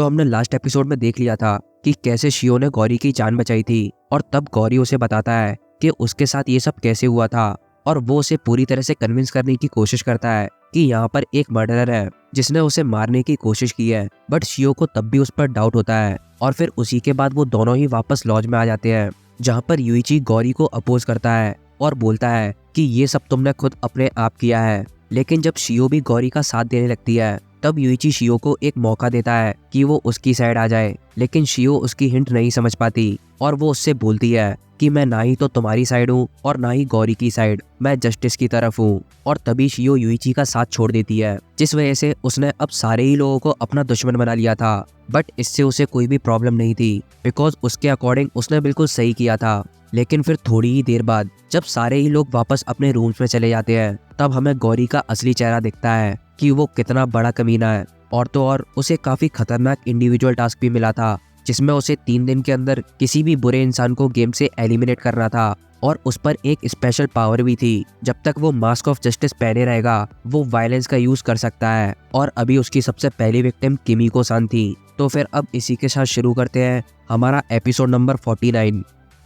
तो हमने last episode में देख लिया था कि कैसे शियो ने गौरी की जान बचाई थी और तब गौरी उसे बताता है कि उसके साथ ये सब कैसे हुआ था और वो उसे पूरी तरह से कन्विंस करने की कोशिश करता है कि यहाँ पर एक मर्डरर है जिसने उसे मारने की कोशिश की है। बट शियो को तब भी उस पर डाउट होता है और फिर उसी के बाद वो दोनों ही वापस लॉज में आ जाते हैं, जहाँ पर यूइची गौरी को अपोज करता है और बोलता है कि ये सब तुमने खुद अपने आप किया है। लेकिन जब शियो भी गौरी का साथ देने लगती है तब यूइची शियो को एक मौका देता है कि वो उसकी साइड आ जाए, लेकिन शियो उसकी हिंट नहीं समझ पाती और वो उससे बोलती है कि मैं ना ही तो तुम्हारी साइड हूँ और ना ही गौरी की साइड, मैं जस्टिस की तरफ हूँ। और तभी शियो यूइची का साथ छोड़ देती है, जिस वजह से उसने अब सारे ही लोगों को अपना दुश्मन बना लिया था। बट इससे उसे कोई भी प्रॉब्लम नहीं थी बिकॉज उसके अकॉर्डिंग उसने बिल्कुल सही किया था। लेकिन फिर थोड़ी ही देर बाद जब सारे ही लोग वापस अपने रूम्स में चले जाते हैं तब हमें गौरी का असली चेहरा दिखता है कि वो कितना बड़ा कमीना है। और तो और उसे काफी खतरनाक इंडिविजुअल टास्क भी मिला था जिसमें उसे 3 दिन के अंदर किसी भी बुरे इंसान को गेम से एलिमिनेट करना था और उस पर एक स्पेशल पावर भी थी, जब तक वो मास्क ऑफ जस्टिस पहने रहेगा वो वायलेंस का यूज कर सकता है। और अभी उसकी सबसे पहली विक्टिम किमिको सान थी। तो फिर अब इसी के साथ शुरू करते हैं हमारा एपिसोड नंबर 49।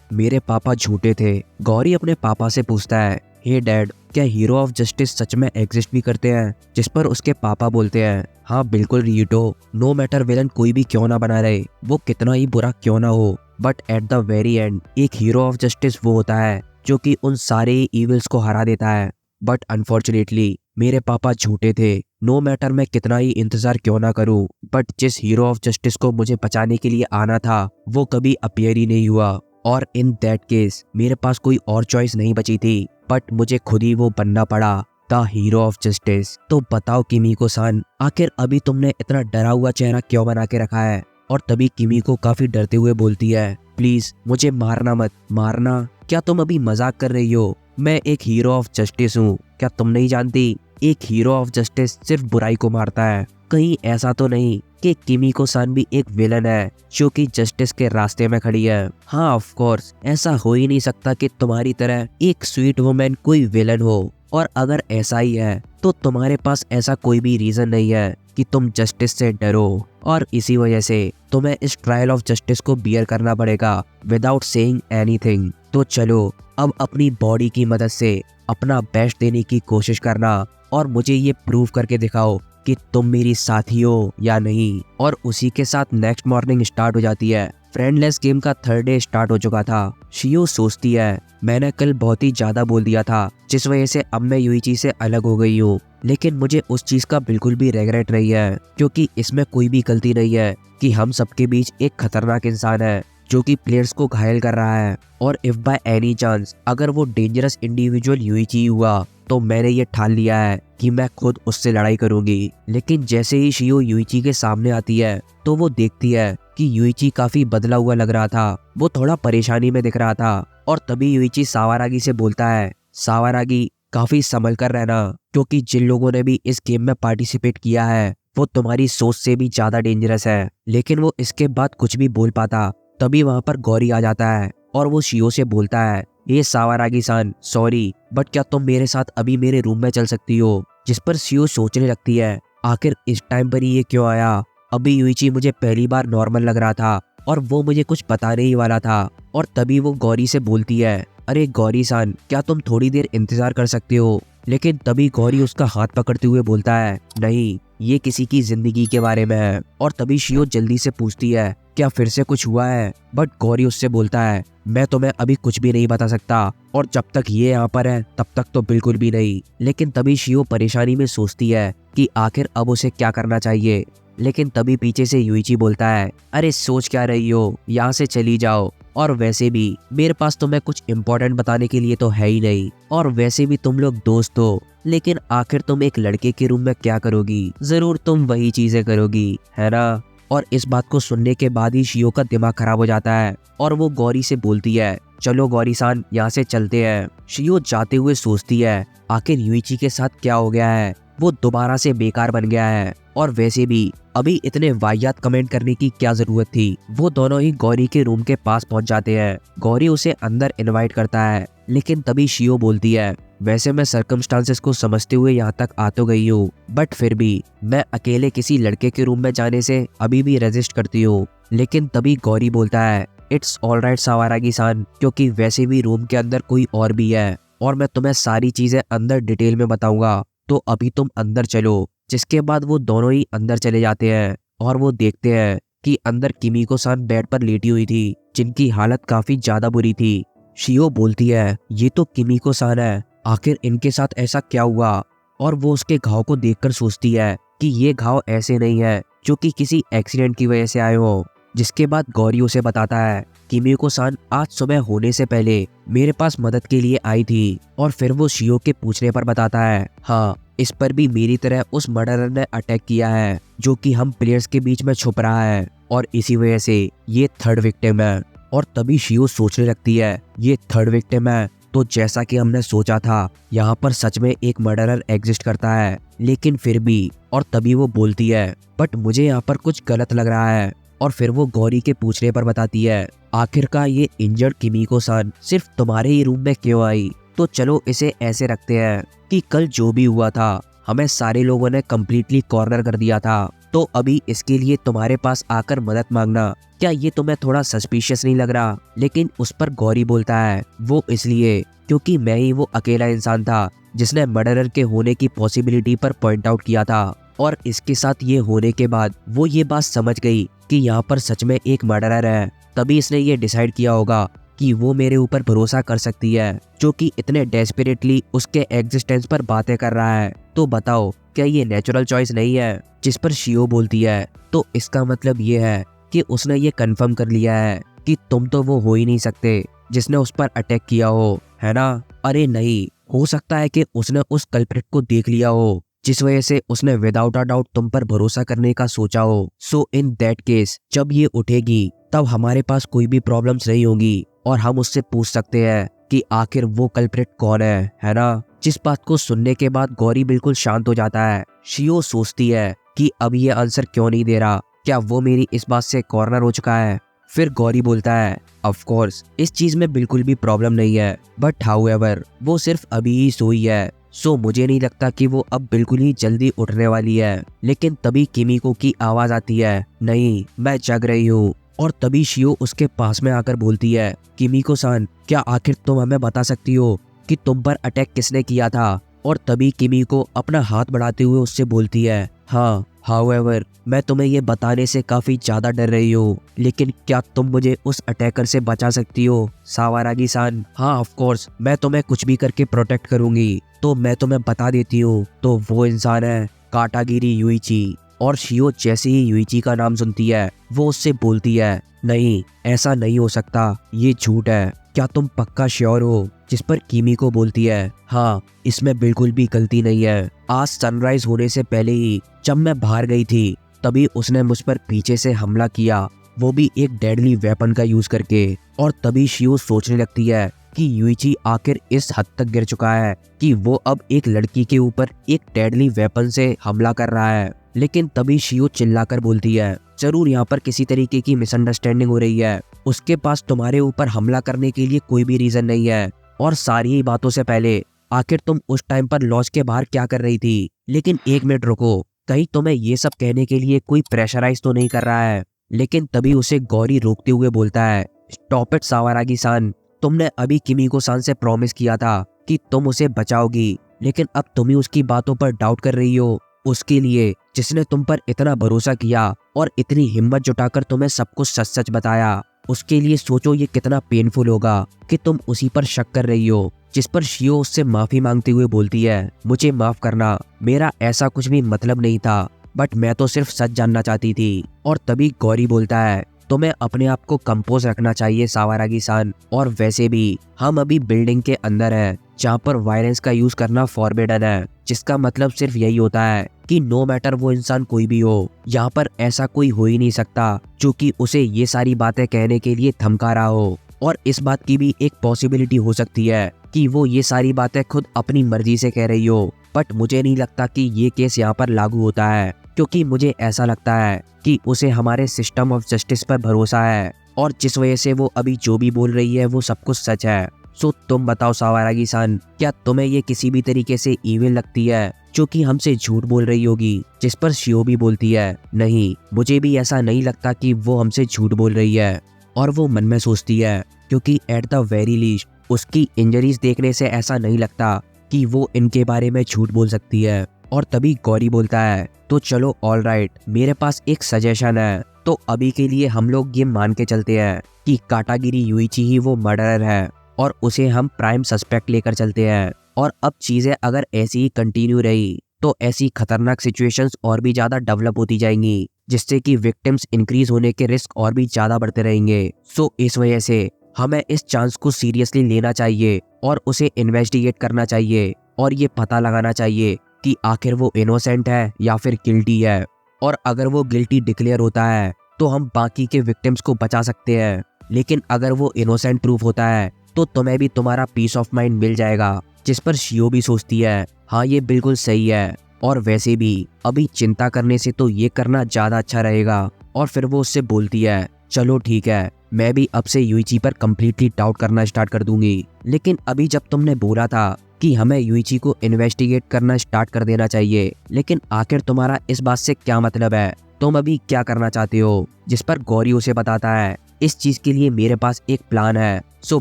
मेरे पापा झूठे थे। गौरी अपने पापा से पूछता है, हे डैड, क्या हीरो ऑफ जस्टिस सच में एग्जिस्ट भी करते हैं? जिस पर उसके पापा बोलते हैं, हाँ बिल्कुल रियोटो, नो मैटर विलन कोई भी क्यों ना बना रहे, वो कितना ही बुरा क्यों ना हो, but at the very and एक हीरो ऑफ जस्टिस वो होता है जो कि उन सारे इविल्स को हरा देता है। बट अनफॉर्चुनेटली मेरे पापा झूठे थे। नो मैटर मैं कितना ही इंतजार क्यों ना करूं, बट जिस हीरो ऑफ जस्टिस को मुझे बचाने के लिए आना था वो कभी अपीयर ही नहीं हुआ। और इन दैट केस मेरे पास कोई और चॉइस नहीं बची थी, बट मुझे खुद ही वो बनना पड़ा, द हीरो ऑफ जस्टिस। तो बताओ किमिको सान, आखिर अभी तुमने इतना डरा हुआ चेहरा क्यों बना के रखा है? और तभी किमिको काफी डरते हुए बोलती है, प्लीज मुझे मारना मत। मारना? क्या तुम अभी मजाक कर रही हो? मैं एक हीरो ऑफ जस्टिस हूँ, क्या तुम नहीं जानती? एक हीरो ऑफ जस्टिस सिर्फ बुराई को मारता है। कहीं ऐसा तो नहीं कि किमिको सान भी एक विलन है जो कि जस्टिस के रास्ते में खड़ी है? हाँ ऑफ कोर्स, ऐसा हो ही नहीं सकता कि तुम्हारी तरह एक स्वीट वुमेन कोई विलन हो। और अगर ऐसा ही है तो तुम्हारे पास ऐसा कोई भी रीजन नहीं है कि तुम जस्टिस से डरो, और इसी वजह से तुम्हें इस ट्रायल ऑफ जस्टिस को बियर करना पड़ेगा विदाउट सेइंग एनीथिंग। तो चलो अब अपनी बॉडी की मदद से अपना बेस्ट देने की कोशिश करना और मुझे ये प्रूव करके दिखाओ कि तुम मेरी साथी हो या नहीं। और उसी के साथ नेक्स्ट मॉर्निंग स्टार्ट हो जाती है। फ्रेंडलेस गेम का 3rd डे स्टार्ट हो चुका था। शियो सोचती है, मैंने कल बहुत ही ज्यादा बोल दिया था जिस वजह से अब मैं यूइची से अलग हो गई हूँ, लेकिन मुझे उस चीज का बिल्कुल भी रिग्रेट नहीं है क्योंकि इसमें कोई भी गलती नहीं है कि हम सबके बीच एक खतरनाक इंसान है जो कि प्लेयर्स को घायल कर रहा है। और इफ बाय एनी चांस अगर वो डेंजरस इंडिविजुअल यूइची हुआ तो मैंने ये ठान लिया है कि मैं खुद उससे लड़ाई करूंगी। लेकिन जैसे ही शियो यूइची के सामने आती है तो वो देखती है कि यूइची काफी बदला हुआ लग रहा था, वो थोड़ा परेशानी में दिख रहा था। और तभी यूइची सावारागी से बोलता है, सावारागी काफी संभल कर रहना क्योंकि जिन लोगों ने भी इस गेम में पार्टिसिपेट किया है वो तुम्हारी सोच से भी ज्यादा डेंजरस है। लेकिन वो इसके बाद कुछ भी बोल पाता तभी वहां पर गौरी आ जाता है और वो शियो से बोलता है, ये सावारागी सान सॉरी, बट क्या तुम मेरे साथ अभी मेरे रूम में चल सकती हो? जिस पर शियो सोचने लगती है, आखिर इस टाइम पर ये क्यों आया? अभी यूइची मुझे पहली बार नॉर्मल लग रहा था और वो मुझे कुछ बताने ही वाला था। और तभी वो गौरी से बोलती है, अरे गौरी सान, क्या तुम थोड़ी देर इंतजार कर सकते हो? लेकिन तभी गौरी उसका हाथ पकड़ते हुए बोलता है, नहीं, ये किसी की जिंदगी के बारे में है। और तभी शियो जल्दी से पूछती है, क्या फिर से कुछ हुआ है? बट गौरी उससे बोलता है, मैं तुम्हें अभी कुछ भी नहीं बता सकता और जब तक ये यहाँ पर है तब तक तो बिल्कुल भी नहीं। लेकिन तभी शियो परेशानी में सोचती है कि आखिर अब उसे क्या करना चाहिए। लेकिन तभी पीछे से यूइची बोलता है, अरे सोच क्या रही हो, यहाँ से चली जाओ। और वैसे भी मेरे पास तुम्हें कुछ इम्पोर्टेंट बताने के लिए तो है ही नहीं, और वैसे भी तुम लोग दोस्त हो, लेकिन आखिर तुम एक लड़के के रूम में क्या करोगी? जरूर तुम वही चीजें करोगी, है ना? और इस बात को सुनने के बाद ही शियो का दिमाग खराब हो जाता है और वो गौरी से बोलती है, चलो गौरी सान यहाँ से चलते हैं। शियो जाते हुए सोचती है, आखिर यूइची के साथ क्या हो गया है? वो दोबारा से बेकार बन गया है। और वैसे भी अभी इतने वाहियात कमेंट करने की क्या जरूरत थी? वो दोनों ही गौरी के रूम के पास पहुंच जाते हैं। गौरी उसे अंदर इनवाइट करता है, लेकिन तभी शियो बोलती है, वैसे मैं सर्कमस्टांसेस को समझते हुए यहाँ तक आ तो गई हूँ, बट फिर भी मैं अकेले किसी लड़के के रूम में जाने से अभी भी रेजिस्ट करती हूँ। लेकिन तभी गौरी बोलता है, इट्स ऑलराइट सावारागी सान, क्योंकि वैसे भी रूम के अंदर कोई और भी है और मैं तुम्हें सारी चीजें अंदर डिटेल में बताऊंगा, तो अभी तुम अंदर चलो। जिसके बाद वो दोनों ही अंदर चले जाते हैं और वो देखते हैं कि अंदर किमीको सान बेड पर लेटी हुई थी, जिनकी हालत काफी ज्यादा बुरी थी। शियो बोलती है, ये तो किमीको सान है, आखिर इनके साथ ऐसा क्या हुआ? और वो उसके घाव को देखकर सोचती है कि ये घाव ऐसे नहीं है जो कि किसी एक्सीडेंट की वजह से आए हो। जिसके बाद गौरी उसे बताता है, किमीको सान आज सुबह होने से पहले मेरे पास मदद के लिए आई थी। और फिर वो शियो के पूछने पर बताता है, हाँ, इस पर भी मेरी तरह उस मर्डरर ने अटैक किया है जो कि हम प्लेयर्स के बीच में छुप रहा है और इसी वजह से ये थर्ड विक्टिम है। और तभी शियो सोचने लगती है, ये थर्ड विक्टिम है तो जैसा कि हमने सोचा था, यहाँ पर सच में एक मर्डरर एग्जिस्ट करता है। लेकिन फिर भी, और तभी वो बोलती है, बट मुझे यहाँ पर कुछ गलत लग रहा है। और फिर वो गौरी के पूछने पर बताती है, आखिरकार ये इंजर्ड किमीको सान सिर्फ तुम्हारे ही रूम में क्यों आई? तो चलो इसे ऐसे रखते हैं कि कल जो भी हुआ था हमें सारे लोगों ने कम्प्लीटली कॉर्नर कर दिया था, तो अभी इसके लिए तुम्हारे पास आकर मदद मांगना, क्या ये तुम्हें थोड़ा सस्पिशियस नहीं लग रहा? लेकिन उस पर गौरी बोलता है, वो इसलिए क्योंकि मैं ही वो अकेला इंसान था जिसने मर्डरर के होने की पॉसिबिलिटी पर पॉइंट आउट किया था। और इसके साथ ये होने के बाद वो ये बात समझ गई कि यहाँ पर सच में एक मर्डरर है। तभी इसने ये डिसाइड किया होगा कि वो मेरे ऊपर भरोसा कर सकती है, जो कि इतने डेस्परेटली उसके एग्जिस्टेंस पर बातें कर रहा है। तो बताओ, क्या ये नेचुरल चॉइस नहीं है? जिस पर शियो बोलती है, तो इसका मतलब ये है कि उसने ये कंफर्म कर लिया है कि तुम तो वो हो ही नहीं सकते जिसने उस पर अटैक किया हो, है ना? अरे नहीं, हो सकता है कि उसने उस कल्प्रिट को देख लिया हो जिस वजह से उसने विदाउट अ डाउट तुम पर भरोसा करने का सोचा हो। सो इन दैट केस जब ये उठेगी तब हमारे पास कोई भी प्रॉब्लम्स नहीं होगी और हम उससे पूछ सकते हैं कि आखिर वो कल्प्रिट कौन है ना? जिस बात को सुनने के बाद गौरी बिल्कुल शांत हो जाता है। शियो सोचती है कि अब ये आंसर क्यों नहीं दे रहा, क्या वो मेरी इस बात से कॉर्नर हो चुका है? फिर गौरी बोलता है, ऑफ कोर्स इस चीज में बिल्कुल भी प्रॉब्लम नहीं है, बट हाउएवर वो सिर्फ अभी ही सोई है, सो मुझे नहीं लगता कि वो अब बिल्कुल ही जल्दी उठने वाली है। लेकिन तभी किमीको की आवाज आती है, नहीं, मैं जग रही हूँ। और तभी शियो उसके पास में आकर बोलती है, किमीको सान, क्या आखिर तुम हमें बता सकती हो कि तुम पर अटैक किसने किया था? और तभी किमीको अपना हाथ बढ़ाते हुए उससे बोलती है, हाँ, हाउएवर मैं तुम्हें ये बताने से काफी ज्यादा डर रही हूँ, लेकिन क्या तुम मुझे उस अटैकर से बचा सकती हो सावारागी सान? हाँ, ऑफ कोर्स मैं तुम्हें कुछ भी करके प्रोटेक्ट करूंगी। तो मैं तुम्हें बता देती हूँ, तो वो इंसान है काटागिरी युइची। और शियो जैसे ही युइची का नाम सुनती है वो उससे बोलती है, नहीं, ऐसा नहीं हो सकता, ये झूठ है, क्या तुम पक्का श्योर हो? जिस पर किमीको बोलती है, हाँ, इसमें बिल्कुल भी गलती नहीं है। आज सनराइज होने से पहले ही जब मैं बाहर गई थी तभी उसने मुझ पर पीछे से हमला किया, वो भी एक डेडली वेपन का यूज करके। और तभी शियो सोचने लगती है कि युइची आखिर इस हद तक गिर चुका है कि वो अब एक लड़की के ऊपर एक डेडली वेपन से हमला कर रहा है। लेकिन तभी शियो चिल्लाकर बोलती है, जरूर यहाँ पर किसी तरीके की मिसअंडरस्टैंडिंग हो रही है, उसके पास तुम्हारे ऊपर हमला करने के लिए कोई भी रीजन नहीं है। और सारी ही बातों से पहले आखिर तुम उस टाइम पर लॉज के बाहर क्या कर रही थी? लेकिन एक मिनट रुको, कहीं तुम्हें ये सब कहने के लिए कोई प्रेशराइज तो नहीं कर रहा है? लेकिन तभी उसे गौरी रोकते हुए बोलता है, स्टॉप इट सावारागी सान, तुमने अभी किमीको सान से प्रॉमिस किया था कि तुम उसे बचाओगी, लेकिन अब तुम ही उसकी बातों पर डाउट कर रही हो। उसके लिए जिसने तुम पर इतना भरोसा किया और इतनी हिम्मत जुटाकर तुम्हें सब कुछ सच सच बताया, उसके लिए सोचो ये कितना पेनफुल होगा कि तुम उसी पर शक कर रही हो। जिस पर शियो उससे माफी मांगते हुए बोलती है, मुझे माफ करना, मेरा ऐसा कुछ भी मतलब नहीं था, बट मैं तो सिर्फ सच जानना चाहती थी। और तभी गौरी बोलता है, तुम्हें अपने आप को कंपोज रखना चाहिए सावारागी सान, और वैसे भी हम अभी बिल्डिंग के अंदर हैं जहाँ पर वायलेंस का यूज करना फॉरबिडन है, जिसका मतलब सिर्फ यही होता है कि नो मैटर वो इंसान कोई भी हो, यहाँ पर ऐसा कोई हो ही नहीं सकता जो कि उसे ये सारी बातें कहने के लिए धमका रहा हो। और इस बात की भी एक पॉसिबिलिटी हो सकती है कि वो ये सारी बातें खुद अपनी मर्जी से कह रही हो, बट मुझे नहीं लगता कि ये केस यहाँ पर लागू होता है, क्योंकि मुझे ऐसा लगता है कि उसे हमारे सिस्टम ऑफ जस्टिस पर भरोसा है और जिस वजह से वो अभी जो भी बोल रही है वो सब कुछ सच है। सो तुम बताओ सावारागी सान, क्या तुम्हें ये किसी भी तरीके से इविल लगती है जो कि हमसे झूठ बोल रही होगी? जिस पर शियो भी बोलती है नहीं, मुझे भी ऐसा नहीं लगता कि वो हमसे झूठ बोल रही है। और वो मन में सोचती है क्योंकि एट द वेरी लीस्ट उसकी इंजरीज देखने से ऐसा नहीं लगता कि वो इनके बारे में झूठ बोल सकती है। और तभी गौरी बोलता है तो चलो ऑल राइट, मेरे पास एक सजेशन है। तो अभी के लिए हम लोग ये मान के चलते हैं कि काटागिरी युइची ही वो मर्डरर है और उसे हम प्राइम सस्पेक्ट लेकर चलते हैं। और अब चीजें अगर ऐसी ही कंटिन्यू रही तो ऐसी खतरनाक सिचुएशंस और भी ज्यादा डेवलप होती जाएंगी, जिससे कि विक्टिम्स इंक्रीज होने के रिस्क और भी ज्यादा बढ़ते रहेंगे। सो इस वजह से हमें इस चांस को सीरियसली लेना चाहिए और उसे इन्वेस्टिगेट करना चाहिए और ये पता लगाना चाहिए कि आखिर वो इनोसेंट है या फिर गिल्टी है। और अगर वो गिल्टी डिक्लेयर होता है तो हम बाकी के विक्टिम्स को बचा सकते हैं, लेकिन अगर वो इनोसेंट प्रूफ होता है तो तुम्हें भी तुम्हारा पीस ऑफ माइंड मिल जाएगा। जिस पर शियो भी सोचती है हाँ ये बिल्कुल सही है, और वैसे भी अभी चिंता करने से तो ये करना ज्यादा अच्छा रहेगा। और फिर वो उससे बोलती है चलो ठीक है, मैं भी अब से युइची पर कम्प्लीटली डाउट करना स्टार्ट कर दूंगी। लेकिन अभी जब तुमने बोला था कि हमें युइची को इन्वेस्टिगेट करना स्टार्ट कर देना चाहिए, लेकिन आखिर तुम्हारा इस बात से क्या मतलब है? तुम अभी क्या करना चाहते हो? जिस पर गौरी उसे बताता है इस चीज के लिए मेरे पास एक प्लान है। सो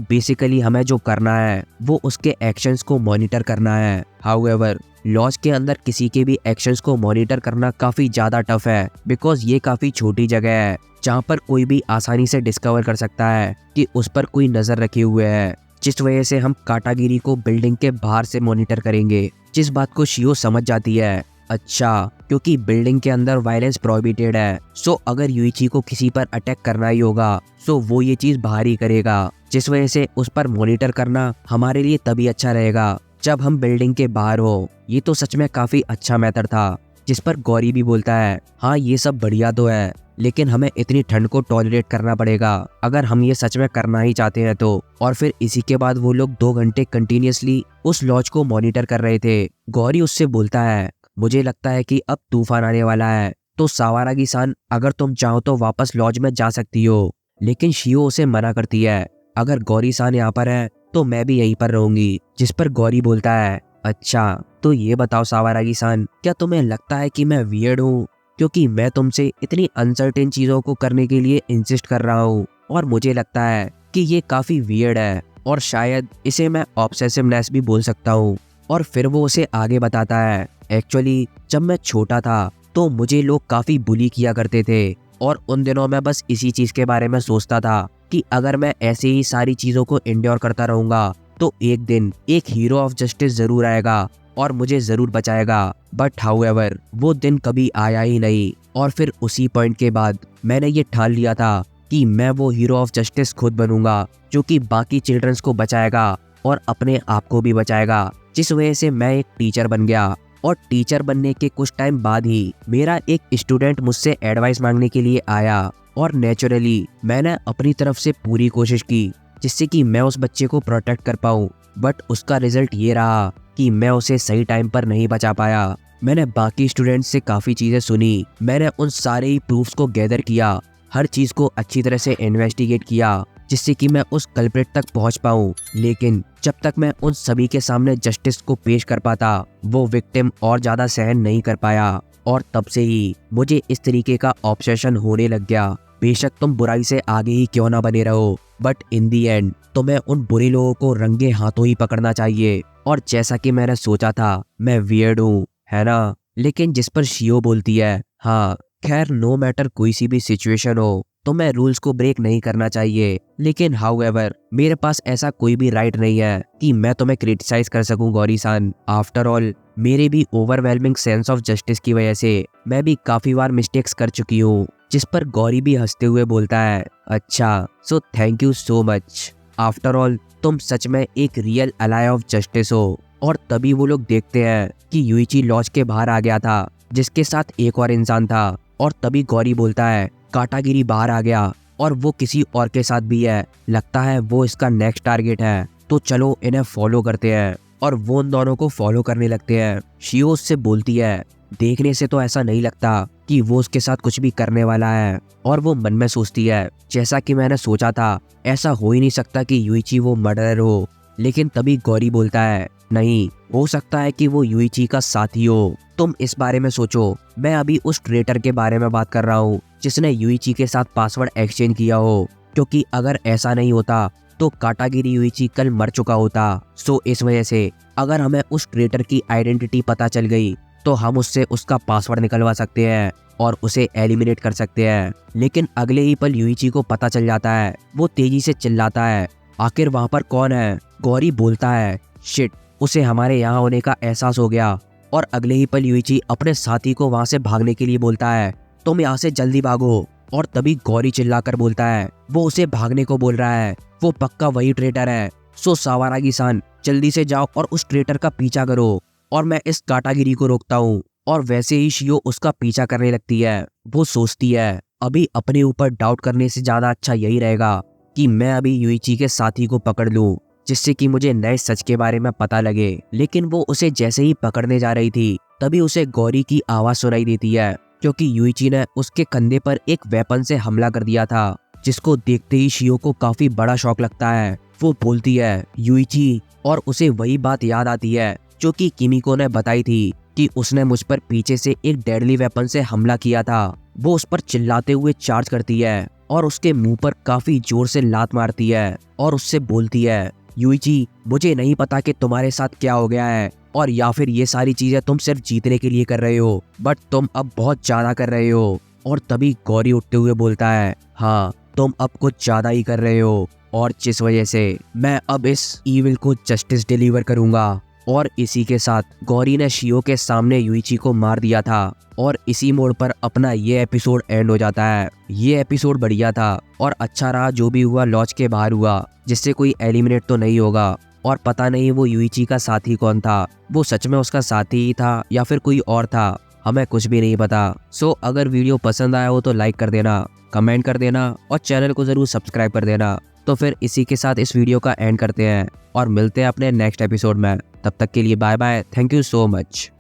बेसिकली हमें जो करना है वो उसके एक्शंस को मॉनिटर करना है। हाउएवर लॉज के अंदर किसी के भी एक्शंस को मॉनिटर करना काफी ज्यादा टफ है, बिकॉज ये काफी छोटी जगह है जहाँ पर कोई भी आसानी से डिस्कवर कर सकता है कि उस पर कोई नजर रखे हुए है। जिस वजह से हम काटागिरी को बिल्डिंग के बाहर से मॉनिटर करेंगे। जिस बात को शियो समझ जाती है अच्छा, क्योंकि बिल्डिंग के अंदर वायलेंस प्रोहिबिटेड है, सो अगर युइची को किसी पर अटैक करना ही होगा सो वो ये चीज बाहर ही करेगा। जिस वजह से उस पर मॉनिटर करना हमारे लिए तभी अच्छा रहेगा जब हम बिल्डिंग के बाहर हो। ये तो सच में काफी अच्छा मेथड था। जिस पर गौरी भी बोलता है हाँ ये सब बढ़िया तो है, लेकिन हमें इतनी ठंड को टॉलरेट करना पड़ेगा अगर हम ये सच में करना ही चाहते हैं तो। और फिर इसी के बाद वो लोग 2 घंटे कंटिन्यूअसली उस लॉज को मॉनिटर कर रहे थे। गौरी उससे बोलता है मुझे लगता है कि अब तूफान आने वाला है, तो सावारागी सान अगर तुम चाहो तो वापस लॉज में जा सकती हो। लेकिन शियो उसे मना करती है अगर गौरी सान यहाँ पर है तो मैं भी यहीं पर रहूंगी। जिस पर गौरी बोलता है अच्छा तो ये बताओ सावारागी सान, क्या तुम्हें लगता है कि मैं वियर्ड हूँ? क्योंकि मैं तुमसे इतनी अनसर्टेन चीजों को करने के लिए इंसिस्ट कर रहा हूँ और मुझे लगता है कि ये काफी वियर्ड है और शायद इसे मैं ऑब्सेसिवनेस भी बोल सकता हूँ। और फिर वो उसे आगे बताता है एक्चुअली जब मैं छोटा था तो मुझे लोग काफी बुली किया करते थे और उन दिनों में बस इसी चीज के बारे में सोचता था कि अगर मैं ऐसे ही सारी चीजों को इंड्योर करता रहूंगा तो एक दिन एक हीरो ऑफ जस्टिस जरूर आएगा और मुझे जरूर बचाएगा। बट हाउएवर वो दिन कभी आया ही नहीं। और फिर उसी पॉइंट के बाद मैंने ये ठान लिया था कि मैं वो हीरो ऑफ जस्टिस खुद बनूंगा जो कि बाकी चिल्ड्रंस को बचाएगा और अपने आप को भी बचाएगा। जिस वजह से मैं एक टीचर बन गया और टीचर बनने के कुछ टाइम बाद ही मेरा एक स्टूडेंट मुझसे एडवाइस मांगने के लिए आया और नेचुरली मैंने अपनी तरफ से पूरी कोशिश की जिससे कि मैं उस बच्चे को प्रोटेक्ट कर पाऊँ। बट उसका रिजल्ट ये रहा कि मैं उसे सही टाइम पर नहीं बचा पाया। मैंने बाकी स्टूडेंट्स से काफ़ी चीज़ें सुनी, मैंने उन सारे ही प्रूफ्स को गैदर किया, हर चीज़ को अच्छी तरह से इन्वेस्टिगेट किया जिससे कि मैं उस कल्प्रिट तक पहुंच पाऊं। लेकिन जब तक मैं उन सभी के सामने जस्टिस को पेश कर पाता वो विक्टिम और ज़्यादा सहन नहीं कर पाया और तब से ही मुझे इस तरीके का ऑब्सेशन होने लग गया। बेशक तुम बुराई से आगे ही क्यों ना बने रहो, बट इन दी एंड तुम्हें उन बुरे लोगों को रंगे हाथों ही पकड़ना चाहिए। और जैसा कि मैंने सोचा था मैं वियर्ड हूँ, है ना? लेकिन जिस पर शियो बोलती है हाँ खैर नो मैटर कोई सी भी सिचुएशन हो तो मैं रूल्स को ब्रेक नहीं करना चाहिए, लेकिन हाउएवर मेरे पास ऐसा कोई भी राइट नहीं है कि मैं तुम्हें क्रिटिसाइज कर सकूं गौरी सान। आफ्टर ऑल मेरे भी ओवरवेलमिंग सेंस ऑफ जस्टिस की वजह से मैं भी काफी बार मिस्टेक्स कर चुकी हूँ। जिस पर गौरी भी हंसते हुए बोलता है अच्छा so thank you so much, after all तुम सच में एक रियल अलाय ऑफ जस्टिस हो। और तभी वो लोग देखते हैं कि युइची लॉज के बाहर आ गया था जिसके साथ एक और इंसान था। और तभी गौरी बोलता है काटागिरी बाहर आ गया और वो किसी और के साथ भी है, लगता है वो इसका नेक्स्ट टारगेट है, तो चलो इन्हें फॉलो करते हैं। और वो उन दोनों को फॉलो करने लगते हैं। शियो उससे बोलती है देखने से तो ऐसा नहीं लगता कि वो उसके साथ कुछ भी करने वाला है। और वो मन में सोचती है जैसा कि मैंने सोचा था ऐसा हो ही नहीं सकता कि युइची वो मर्डरर हो, लेकिन तभी गौरी बोलता है, नहीं हो सकता है कि वो यूइची का साथी हो। तुम इस बारे में सोचो, मैं अभी उस ट्रेटर के बारे में बात कर रहा हूँ जिसने यूइची के साथ पासवर्ड एक्सचेंज किया हो, क्योंकि अगर ऐसा नहीं होता तो काटागिरी यूइची कल मर चुका होता। सो इस वजह से अगर हमें उस ट्रेटर की आइडेंटिटी पता चल गई तो हम उससे उसका पासवर्ड निकलवा सकते हैं और उसे एलिमिनेट कर सकते हैं। लेकिन अगले ही पल यूइची को पता चल जाता है। वो तेजी से चिल्लाता है, आखिर वहां पर कौन है? गौरी बोलता है, शिट, उसे हमारे यहाँ होने का एहसास हो गया। और अगले ही पल यूइची अपने साथी को वहां से भागने के लिए बोलता है, तुम यहाँ से जल्दी भागो। और तभी गौरी चिल्लाकर बोलता है, वो उसे भागने को बोल रहा है, वो पक्का वही ट्रेटर है। सो सावारागी-सान, जल्दी से जाओ और उस ट्रेटर का पीछा करो और मैं इस काटागिरी को रोकता हूँ। और वैसे ही शियो उसका पीछा करने लगती है। वो सोचती है, अभी अपने ऊपर डाउट करने से ज्यादा अच्छा यही रहेगा कि मैं अभी यूइची के साथी को पकड़ लूं, जिससे कि मुझे नए सच के बारे में पता लगे। लेकिन वो उसे जैसे ही पकड़ने जा रही थी तभी उसे गौरी की आवाज सुनाई देती है, क्योंकि यूइची ने उसके कंधे पर एक वेपन से हमला कर दिया था, जिसको देखते ही शियो को काफी बड़ा शॉक लगता है। वो बोलती है, यूइची, और उसे वही बात याद आती है जो कि किमिको ने बताई थी कि उसने मुझ पर पीछे से एक डेडली वेपन से हमला किया था। वो उस पर चिल्लाते हुए चार्ज करती है और उसके मुंह पर काफी जोर से लात मारती है और उससे बोलती है, यूइची, मुझे नहीं पता कि तुम्हारे साथ क्या हो गया है और या फिर ये सारी चीजें तुम सिर्फ जीतने के लिए कर रहे हो, बट तुम अब बहुत ज्यादा कर रहे हो। और तभी गौरी उठते हुए बोलता है, हाँ तुम अब कुछ ज्यादा ही कर रहे हो, और जिस वजह से मैं अब इस ईविल को जस्टिस डिलीवर करूंगा। और इसी के साथ गौरी ने शियो के सामने यूइची को मार दिया था और इसी मोड़ पर अपना ये एपिसोड एंड हो जाता है। ये एपिसोड बढ़िया था और अच्छा रहा। जो भी हुआ लॉज के बाहर हुआ, जिससे कोई एलिमिनेट तो नहीं होगा। और पता नहीं वो यूइची का साथी कौन था, वो सच में उसका साथी ही था या फिर कोई और था, हमें कुछ भी नहीं पता। सो अगर वीडियो पसंद आया हो तो लाइक कर देना, कमेंट कर देना और चैनल को जरूर सब्सक्राइब कर देना। तो फिर इसी के साथ इस वीडियो का एंड करते हैं और मिलते हैं अपने नेक्स्ट एपिसोड में। तब तक के लिए bye bye, thank you so much.